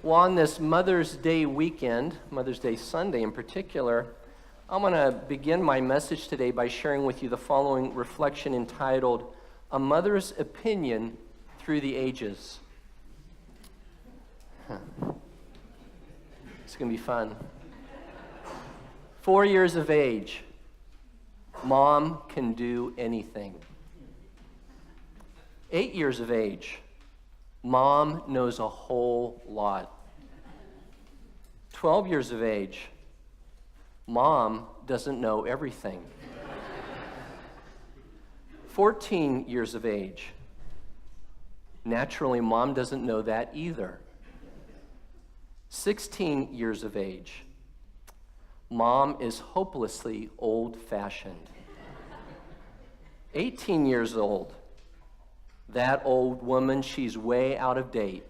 Well, on this Mother's Day weekend, Mother's Day Sunday in particular, I'm going to begin my message today by sharing with you the following reflection entitled, A Mother's Opinion Through the Ages. It's going to be fun. 4 years of age, mom can do anything. 8 years of age, mom knows a whole lot. 12 years of age, mom doesn't know everything. 14 years of age, naturally, mom doesn't know that either. 16 years of age, mom is hopelessly old-fashioned. 18 years old, that old woman, she's way out of date.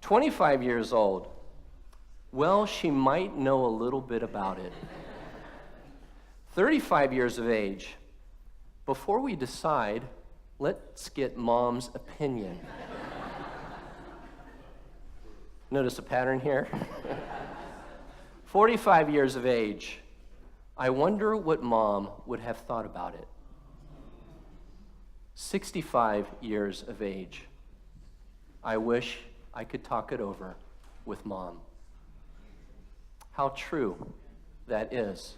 25 years old, well, she might know a little bit about it. 35 years of age, before we decide, let's get mom's opinion. Notice a pattern here? 45 years of age, I wonder what mom would have thought about it. 65 years of age, I wish I could talk it over with mom. How true that is.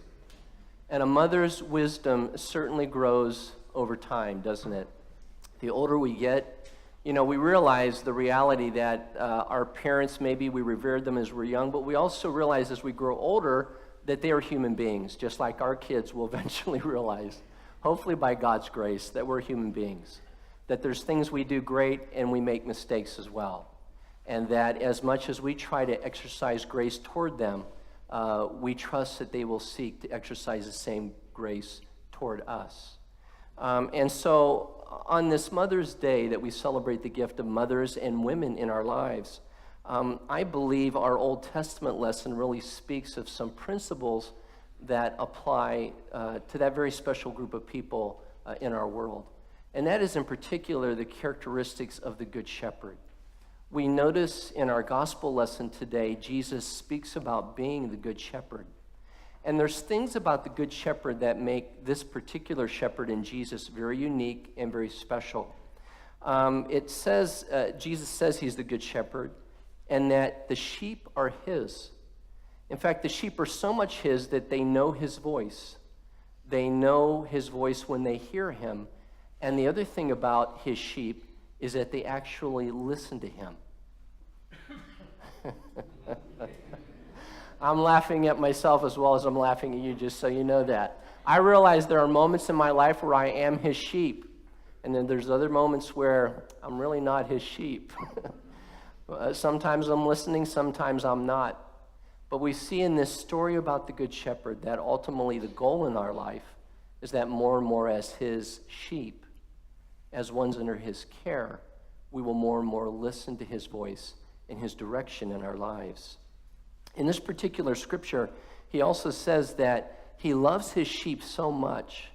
And a mother's wisdom certainly grows over time, doesn't it? The older we get, we realize the reality that our parents, maybe we revered them as we're young, but we also realize as we grow older that they are human beings, just like our kids will eventually realize, hopefully by God's grace, that we're human beings, that there's things we do great and we make mistakes as well, and that as much as we try to exercise grace toward them, we trust that they will seek to exercise the same grace toward us. And so on this Mother's Day that we celebrate the gift of mothers and women in our lives, I believe our Old Testament lesson really speaks of some principles that apply to that very special group of people in our world. And that is in particular the characteristics of the Good Shepherd. We notice in our gospel lesson today, Jesus speaks about being the Good Shepherd. And there's things about the Good Shepherd that make this particular shepherd in Jesus very unique and very special. It says, Jesus says he's the Good Shepherd, and that the sheep are his. In fact, the sheep are so much his that they know his voice. They know his voice when they hear him. And the other thing about his sheep is that they actually listen to him. I'm laughing at myself as well as I'm laughing at you, just so you know that. I realize there are moments in my life where I am his sheep, and then there's other moments where I'm really not his sheep. Sometimes I'm listening, sometimes I'm not. But we see in this story about the Good Shepherd that ultimately the goal in our life is that more and more as his sheep, as ones under his care, we will more and more listen to his voice and his direction in our lives. In this particular scripture, he also says that he loves his sheep so much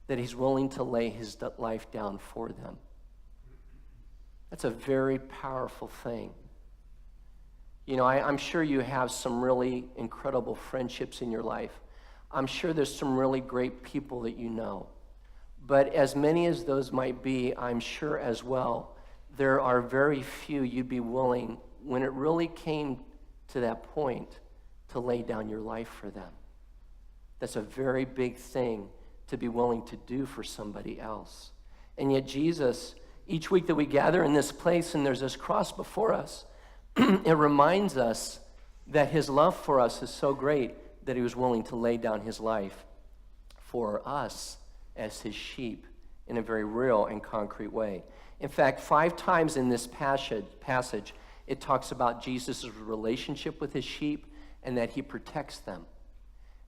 that he's willing to lay his life down for them. That's a very powerful thing. I'm sure you have some really incredible friendships in your life. I'm sure there's some really great people that you know. But as many as those might be, I'm sure as well, there are very few you'd be willing, when it really came to that point, to lay down your life for them. That's a very big thing to be willing to do for somebody else. And yet Jesus, each week that we gather in this place and there's this cross before us, it reminds us that his love for us is so great that he was willing to lay down his life for us as his sheep in a very real and concrete way. In fact, 5 times in this passage, it talks about Jesus' relationship with his sheep and that he protects them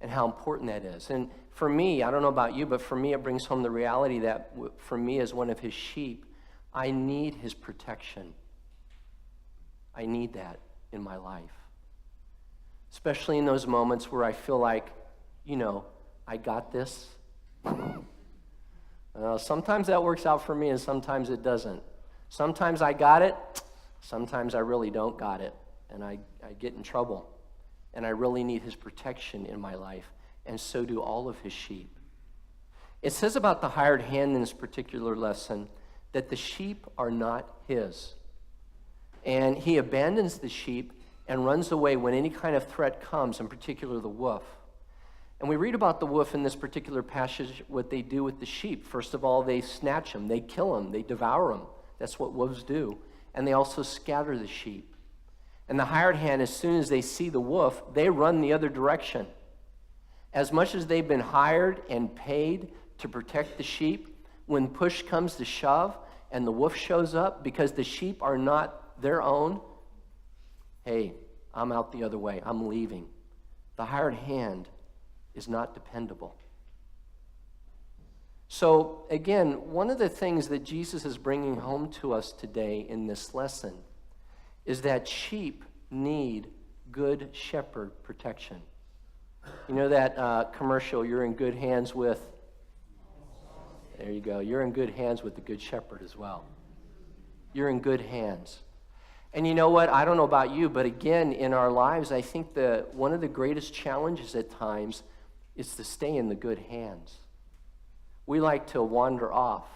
and how important that is. And for me, I don't know about you, but for me, it brings home the reality that for me as one of his sheep, I need his protection. I need that in my life. Especially in those moments where I feel like, I got this. Sometimes that works out for me and sometimes it doesn't. Sometimes I got it, Sometimes I really don't got it, and I get in trouble, and I really need his protection in my life, and so do all of his sheep. It says about the hired hand in this particular lesson that the sheep are not his. And he abandons the sheep and runs away when any kind of threat comes, in particular the wolf. And we read about the wolf in this particular passage, what they do with the sheep. First of all, they snatch them, they kill them, they devour them. That's what wolves do. And they also scatter the sheep. And the hired hand, as soon as they see the wolf, they run the other direction. As much as they've been hired and paid to protect the sheep, when push comes to shove and the wolf shows up, because the sheep are not their own, hey, I'm out the other way. I'm leaving. The hired hand is not dependable. So again, one of the things that Jesus is bringing home to us today in this lesson is that sheep need good shepherd protection. You know that commercial, you're in good hands with, there you go, you're in good hands with the good shepherd as well. You're in good hands. And you know what, I don't know about you, but again, in our lives, I think that one of the greatest challenges at times is to stay in the good hands. We like to wander off.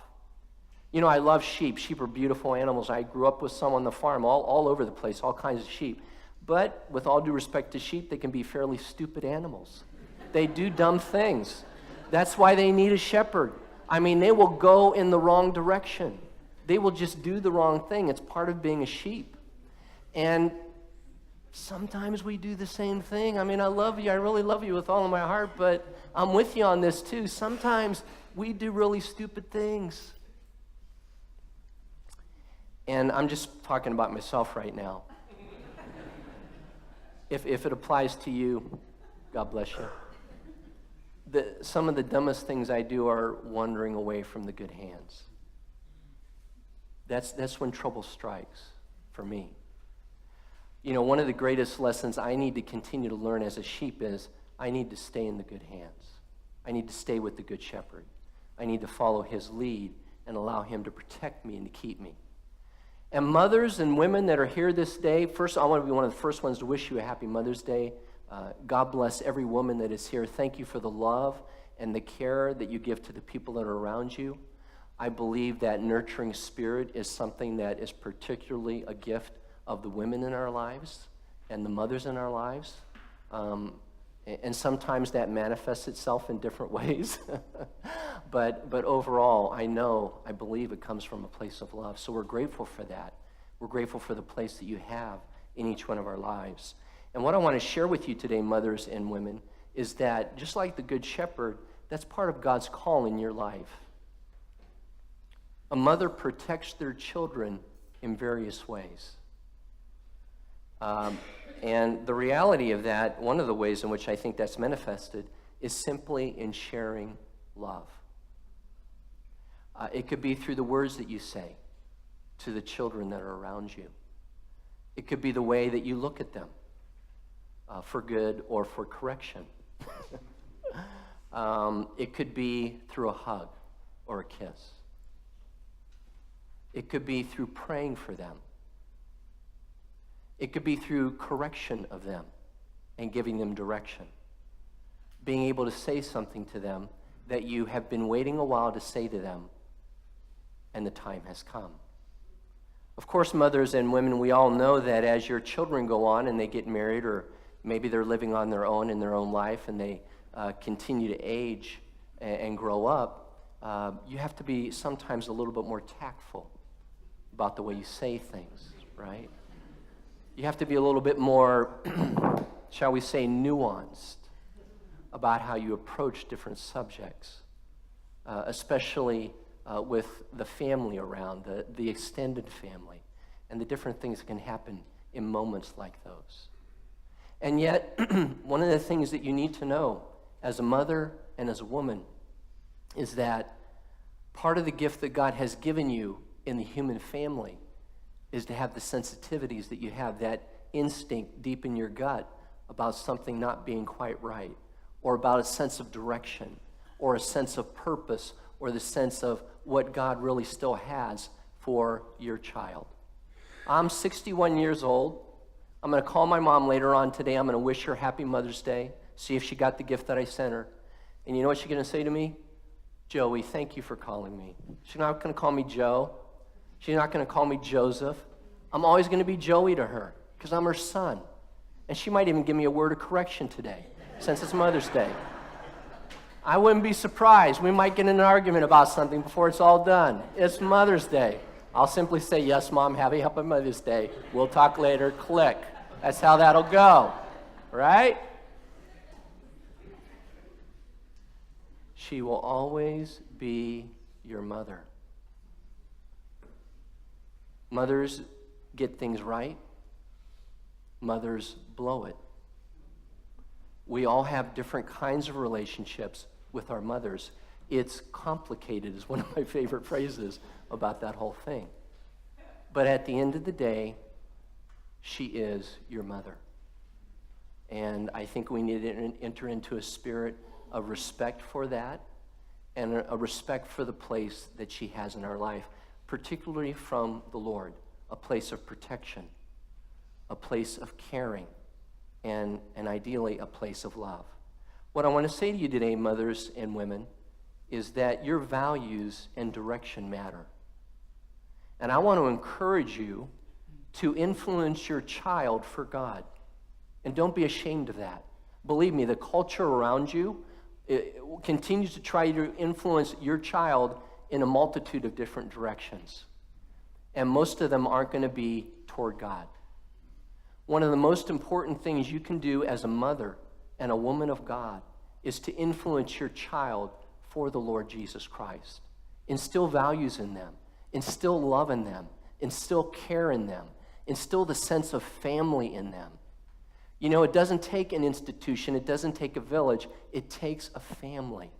You know, I love sheep. Sheep are beautiful animals. I grew up with some on the farm, all over the place, all kinds of sheep. But with all due respect to sheep, they can be fairly stupid animals. They do dumb things. That's why they need a shepherd. I mean, they will go in the wrong direction. They will just do the wrong thing. It's part of being a sheep. And sometimes we do the same thing. I mean, I love you. I really love you with all of my heart, but I'm with you on this too. Sometimes we do really stupid things. And I'm just talking about myself right now. If it applies to you, God bless you. Some of the dumbest things I do are wandering away from the good hands. That's when trouble strikes for me. You know, one of the greatest lessons I need to continue to learn as a sheep is I need to stay in the good hands. I need to stay with the good shepherd. I need to follow his lead and allow him to protect me and to keep me. And mothers and women that are here this day, first, I want to be one of the first ones to wish you a happy Mother's Day. God bless every woman that is here. Thank you for the love and the care that you give to the people that are around you. I believe that nurturing spirit is something that is particularly a gift of the women in our lives and the mothers in our lives. And sometimes that manifests itself in different ways. but overall, I believe it comes from a place of love. So we're grateful for that. We're grateful for the place that you have in each one of our lives. And what I want to share with you today, mothers and women, is that just like the Good Shepherd, that's part of God's call in your life. A mother protects their children in various ways. And the reality of that, one of the ways in which I think that's manifested, is simply in sharing love. It could be through the words that you say to the children that are around you. It could be the way that you look at them, for good or for correction. It could be through a hug or a kiss. It could be through praying for them. It could be through correction of them and giving them direction. Being able to say something to them that you have been waiting a while to say to them, and the time has come. Of course, mothers and women, we all know that as your children go on and they get married, or maybe they're living on their own in their own life and they continue to age and grow up, you have to be sometimes a little bit more tactful about the way you say things, right? You have to be a little bit more, shall we say, nuanced about how you approach different subjects, especially with the family around, the extended family, and the different things that can happen in moments like those. And yet, one of the things that you need to know as a mother and as a woman is that part of the gift that God has given you in the human family is to have the sensitivities that you have, that instinct deep in your gut about something not being quite right, or about a sense of direction, or a sense of purpose, or the sense of what God really still has for your child. I'm 61 years old. I'm going to call my mom later on today. I'm going to wish her happy Mother's Day, see if she got the gift that I sent her. And you know what she's going to say to me? Joey, thank you for calling me. She's not going to call me Joe. She's not going to call me Joseph. I'm always going to be Joey to her because I'm her son. And she might even give me a word of correction today since it's Mother's Day. I wouldn't be surprised. We might get in an argument about something before it's all done. It's Mother's Day. I'll simply say, yes, Mom, happy Mother's Day. We'll talk later. Click. That's how that'll go, right? She will always be your mother. Mothers get things right. Mothers blow it. We all have different kinds of relationships with our mothers. It's complicated is one of my favorite phrases about that whole thing. But at the end of the day, she is your mother. And I think we need to enter into a spirit of respect for that and a respect for the place that she has in our life, particularly from the Lord, a place of protection, a place of caring, and ideally a place of love. What I want to say to you today, mothers and women, is that your values and direction matter. And I want to encourage you to influence your child for God. And don't be ashamed of that. Believe me, the culture around you continues to try to influence your child in a multitude of different directions. And most of them aren't going to be toward God. One of the most important things you can do as a mother and a woman of God is to influence your child for the Lord Jesus Christ. Instill values in them. Instill love in them. Instill care in them. Instill the sense of family in them. You know, it doesn't take an institution. It doesn't take a village. It takes a family,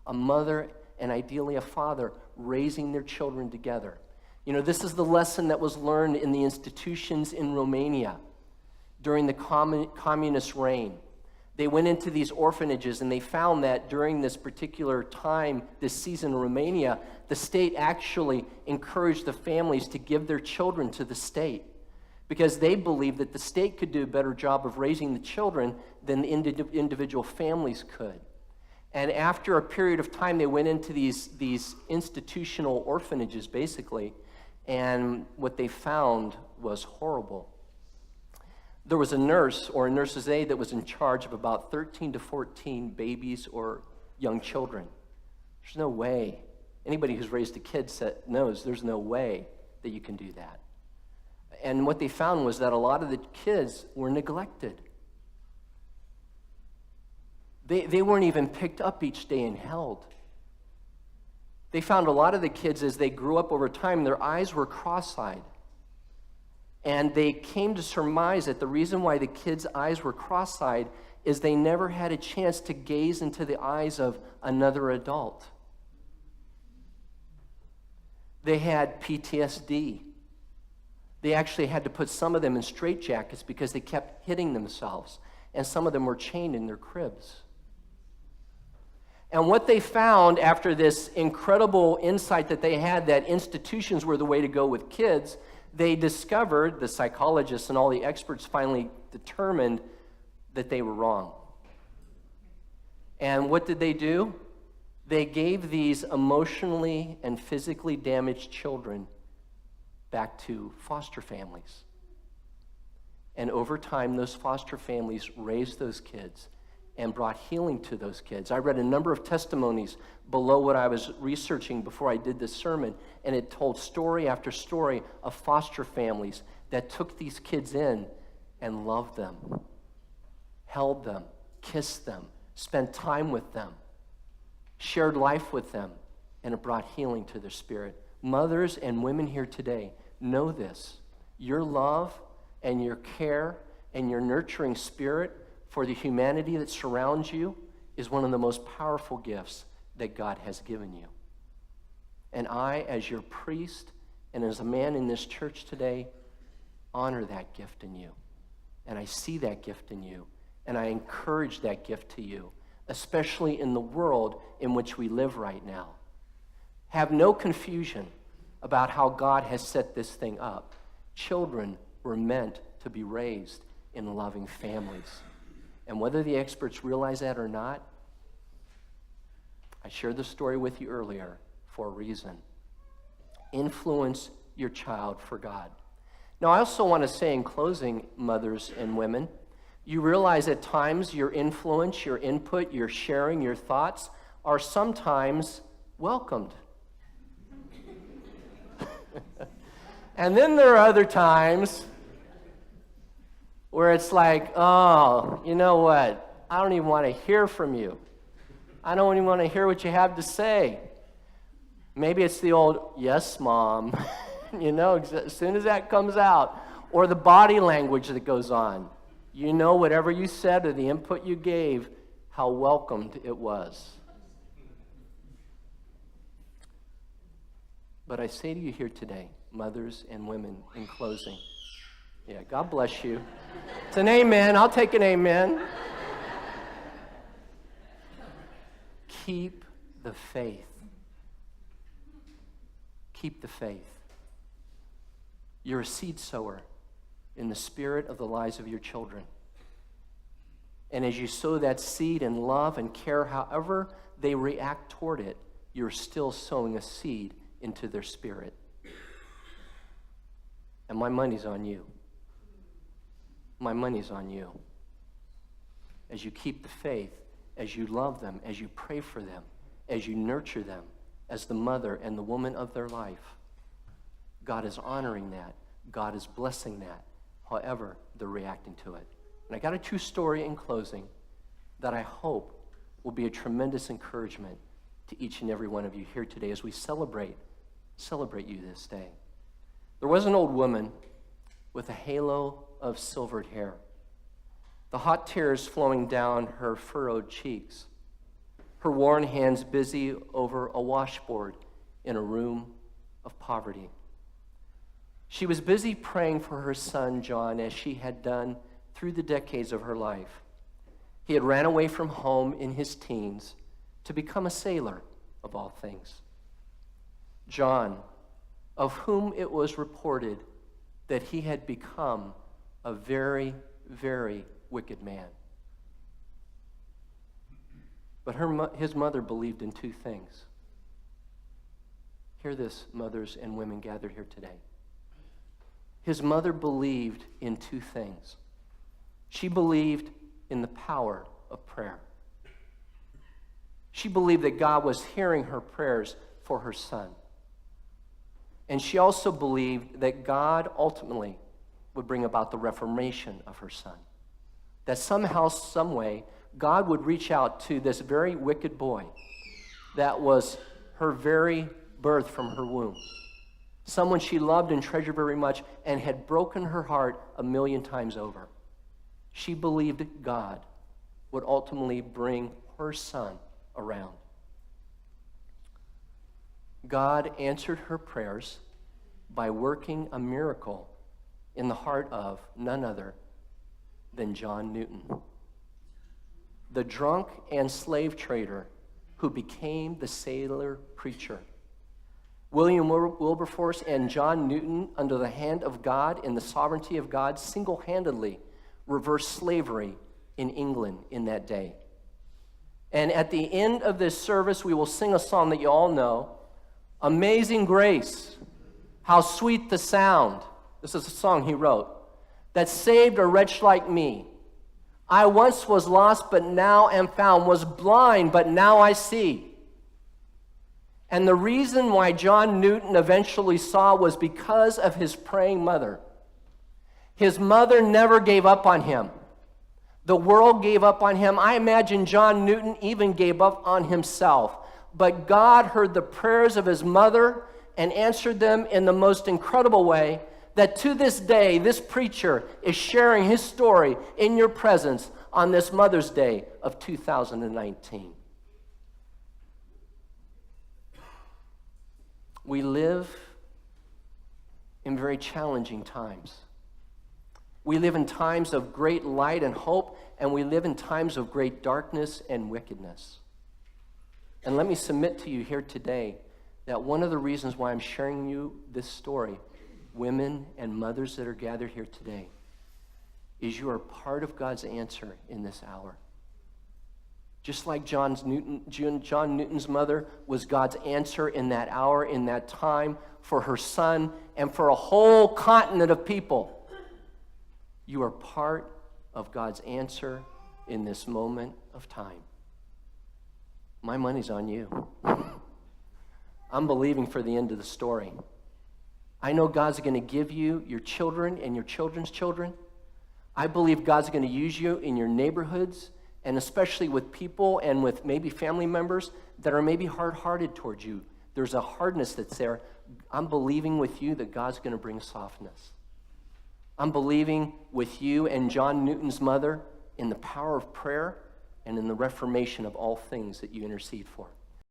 a mother and ideally a father raising their children together. You know, this is the lesson that was learned in the institutions in Romania during the communist reign. They went into these orphanages and they found that during this particular time, this season in Romania, the state actually encouraged the families to give their children to the state because they believed that the state could do a better job of raising the children than the individual families could. And after a period of time, they went into these institutional orphanages, basically, and what they found was horrible. There was a nurse or a nurse's aide that was in charge of about 13 to 14 babies or young children. There's no way. Anybody who's raised a kid knows there's no way that you can do that. And what they found was that a lot of the kids were neglected. They weren't even picked up each day and held. They found a lot of the kids, as they grew up over time, their eyes were cross-eyed. And they came to surmise that the reason why the kids' eyes were cross-eyed is they never had a chance to gaze into the eyes of another adult. They had PTSD. They actually had to put some of them in straitjackets because they kept hitting themselves. And some of them were chained in their cribs. And what they found after this incredible insight that they had that institutions were the way to go with kids, they discovered, the psychologists and all the experts finally determined that they were wrong. And what did they do? They gave these emotionally and physically damaged children back to foster families. And over time, those foster families raised those kids and brought healing to those kids. I read a number of testimonies below what I was researching before I did this sermon, and it told story after story of foster families that took these kids in and loved them, held them, kissed them, spent time with them, shared life with them, and it brought healing to their spirit. Mothers and women here today, know this. Your love and your care and your nurturing spirit for the humanity that surrounds you is one of the most powerful gifts that God has given you. And I, as your priest and as a man in this church today, honor that gift in you. And I see that gift in you. And I encourage that gift to you, especially in the world in which we live right now. Have no confusion about how God has set this thing up. Children were meant to be raised in loving families. And whether the experts realize that or not, I shared the story with you earlier for a reason. Influence your child for God. Now, I also want to say in closing, mothers and women, you realize at times your influence, your input, your sharing, your thoughts are sometimes welcomed. And then there are other times where it's like, oh, you know what? I don't even want to hear from you. I don't even want to hear what you have to say. Maybe it's the old, yes, Mom, as soon as that comes out, or the body language that goes on. You know whatever you said or the input you gave, how welcomed it was. But I say to you here today, mothers and women, in closing, yeah, God bless you. It's an amen. I'll take an amen. Keep the faith. Keep the faith. You're a seed sower in the spirit of the lives of your children. And as you sow that seed in love and care, however they react toward it, you're still sowing a seed into their spirit. And my money's on you. My money's on you. As you keep the faith, as you love them, as you pray for them, as you nurture them, as the mother and the woman of their life, God is honoring that. God is blessing that, however they're reacting to it. And I got a true story in closing that I hope will be a tremendous encouragement to each and every one of you here today as we celebrate you this day. There was an old woman with a halo of silvered hair, the hot tears flowing down her furrowed cheeks, her worn hands busy over a washboard in a room of poverty. She was busy praying for her son, John, as she had done through the decades of her life. He had ran away from home in his teens to become a sailor, of all things. John, of whom it was reported that he had become a very, very wicked man. But his mother believed in two things. Hear this, mothers and women gathered here today. His mother believed in two things. She believed in the power of prayer. She believed that God was hearing her prayers for her son. And she also believed that God ultimately would bring about the reformation of her son. That somehow, some way, God would reach out to this very wicked boy that was her very birth from her womb. Someone she loved and treasured very much and had broken her heart 1,000,000 times over. She believed God would ultimately bring her son around. God answered her prayers by working a miracle in the heart of none other than John Newton, the drunk and slave trader who became the sailor preacher. William Wilberforce and John Newton, under the hand of God and the sovereignty of God, single-handedly reversed slavery in England in that day. And at the end of this service, we will sing a song that you all know, Amazing Grace, how sweet the sound. This is a song he wrote, that saved a wretch like me. I once was lost, but now am found, was blind, but now I see. And the reason why John Newton eventually saw was because of his praying mother. His mother never gave up on him. The world gave up on him. I imagine John Newton even gave up on himself. But God heard the prayers of his mother and answered them in the most incredible way that to this day, this preacher is sharing his story in your presence on this Mother's Day of 2019. We live in very challenging times. We live in times of great light and hope, and we live in times of great darkness and wickedness. And let me submit to you here today that one of the reasons why I'm sharing you this story women, and mothers that are gathered here today is you are part of God's answer in this hour. Just like John Newton's mother was God's answer in that hour, in that time, for her son and for a whole continent of people. You are part of God's answer in this moment of time. My money's on you. I'm believing for the end of the story. I know God's going to give you your children and your children's children. I believe God's going to use you in your neighborhoods, and especially with people and with maybe family members that are maybe hard-hearted towards you. There's a hardness that's there. I'm believing with you that God's going to bring softness. I'm believing with you and John Newton's mother in the power of prayer and in the reformation of all things that you intercede for.